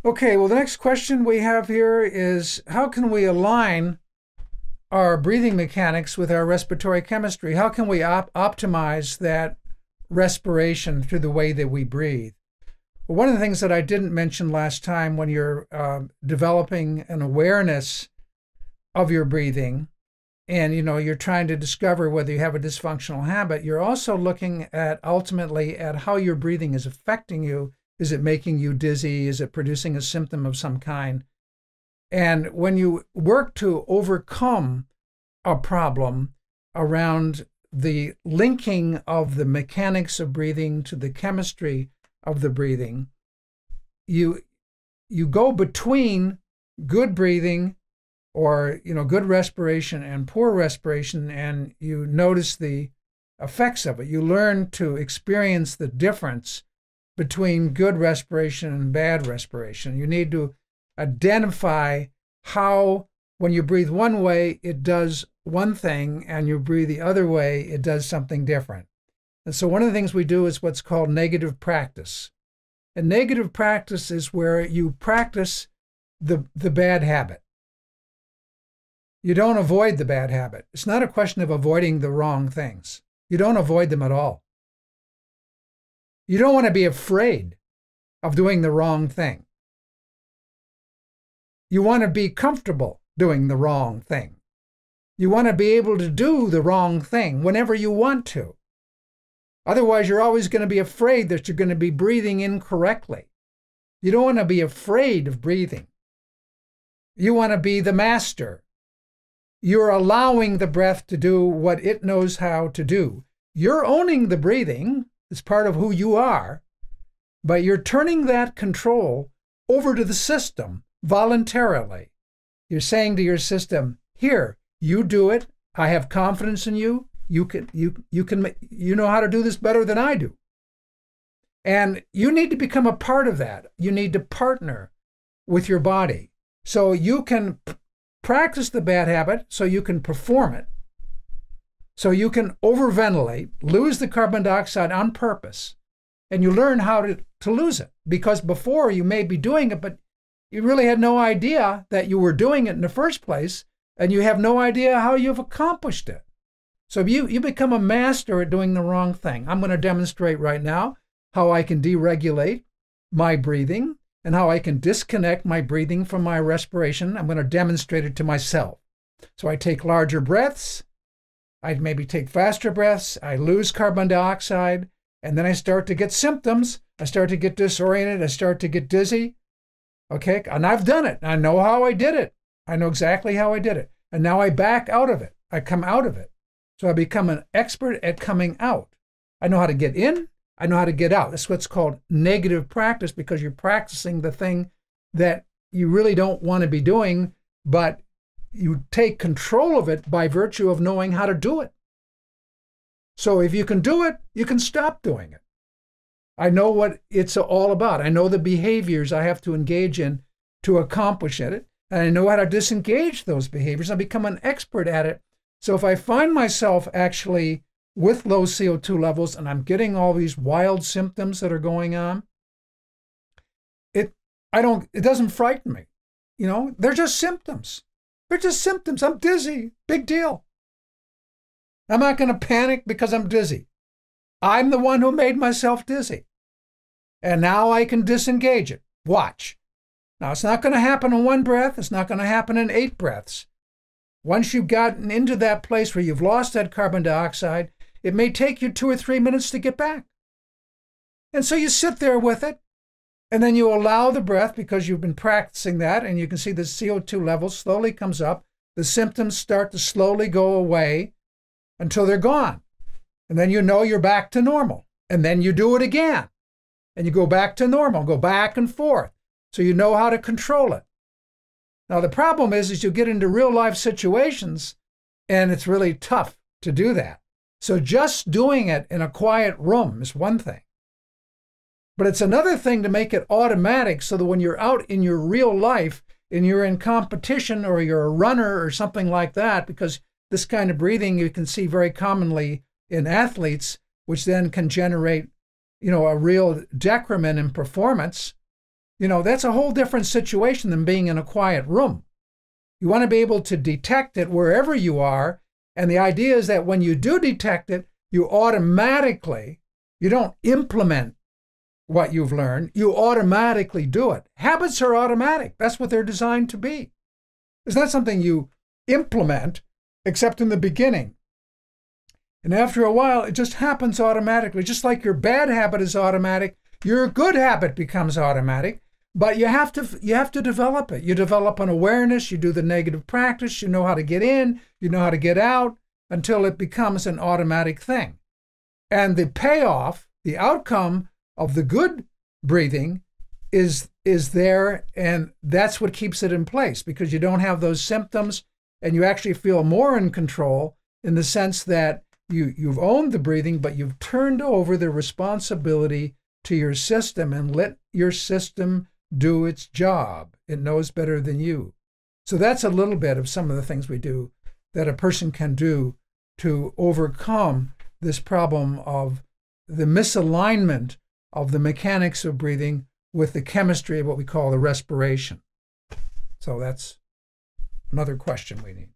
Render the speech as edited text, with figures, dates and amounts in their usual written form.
Okay, well, the next question we have here is how can we align our breathing mechanics with our respiratory chemistry? How can we optimize that respiration through the way that we breathe? Well, one of the things that I didn't mention last time when you're developing an awareness of your breathing and you're trying to discover whether you have a dysfunctional habit, you're also looking at ultimately at how your breathing is affecting you. Is it making you dizzy? Is it producing a symptom of some kind? And when you work to overcome a problem around the linking of the mechanics of breathing to the chemistry of the breathing, you go between good breathing or good respiration and poor respiration, and you notice the effects of it. You learn to experience the difference between good respiration and bad respiration. You need to identify how, when you breathe one way, it does one thing, and you breathe the other way, it does something different. And so one of the things we do is what's called negative practice. And negative practice is where you practice the bad habit. You don't avoid the bad habit. It's not a question of avoiding the wrong things. You don't avoid them at all. You don't want to be afraid of doing the wrong thing. You want to be comfortable doing the wrong thing. You want to be able to do the wrong thing whenever you want to. Otherwise, you're always going to be afraid that you're going to be breathing incorrectly. You don't want to be afraid of breathing. You want to be the master. You're allowing the breath to do what it knows how to do. You're owning the breathing. It's part of who you are, but you're turning that control over to the system voluntarily. You're saying to your system, here, you do it. I have confidence in you. You know how to do this better than I do. And you need to become a part of that. You need to partner with your body. So you can practice the bad habit so you can perform it. So you can overventilate, lose the carbon dioxide on purpose, and you learn how to lose it. Because before you may be doing it, but you really had no idea that you were doing it in the first place, and you have no idea how you've accomplished it. So you become a master at doing the wrong thing. I'm going to demonstrate right now how I can deregulate my breathing and how I can disconnect my breathing from my respiration. I'm going to demonstrate it to myself. So I take larger breaths. I'd maybe take faster breaths. I lose carbon dioxide, and then I start to get symptoms. I start to get disoriented. I start to get dizzy. Okay, and I've done it. I know how I did it. I know exactly how I did it. And now I back out of it. I come out of it. So I become an expert at coming out. I know how to get in. I know how to get out. That's what's called negative practice, because you're practicing the thing that you really don't want to be doing, but you take control of it by virtue of knowing how to do it. So if you can do it, you can stop doing it. I know what it's all about. I know the behaviors I have to engage in to accomplish it, and I know how to disengage those behaviors. I become an expert at it. So if I find myself actually with low CO2 levels and I'm getting all these wild symptoms that are going on, it doesn't frighten me. They're just symptoms. They're just symptoms. I'm dizzy. Big deal. I'm not going to panic because I'm dizzy. I'm the one who made myself dizzy. And now I can disengage it. Watch. Now, it's not going to happen in one breath. It's not going to happen in 8 breaths. Once you've gotten into that place where you've lost that carbon dioxide, it may take you 2 or 3 minutes to get back. And so you sit there with it, and then you allow the breath, because you've been practicing that, and you can see the CO2 level slowly comes up. The symptoms start to slowly go away until they're gone. And then you're back to normal. And then you do it again. And you go back to normal, go back and forth. So you know how to control it. Now, the problem is you get into real life situations, and it's really tough to do that. So just doing it in a quiet room is one thing. But it's another thing to make it automatic so that when you're out in your real life and you're in competition or you're a runner or something like that, because this kind of breathing you can see very commonly in athletes, which then can generate, a real decrement in performance. You know, that's a whole different situation than being in a quiet room. You want to be able to detect it wherever you are. And the idea is that when you do detect it, you automatically, you don't implement what you've learned, you automatically do it. Habits are automatic. That's what they're designed to be. It's not something you implement, except in the beginning. And after a while, it just happens automatically. Just like your bad habit is automatic, your good habit becomes automatic. But you have to develop it. You develop an awareness, you do the negative practice, you know how to get in, you know how to get out, until it becomes an automatic thing. And the payoff, the outcome of the good breathing is there, and that's what keeps it in place, because you don't have those symptoms, and you actually feel more in control in the sense that you've owned the breathing, but you've turned over the responsibility to your system and let your system do its job. It knows better than you. So that's a little bit of some of the things we do that a person can do to overcome this problem of the misalignment of the mechanics of breathing with the chemistry of what we call the respiration. So that's another question we need.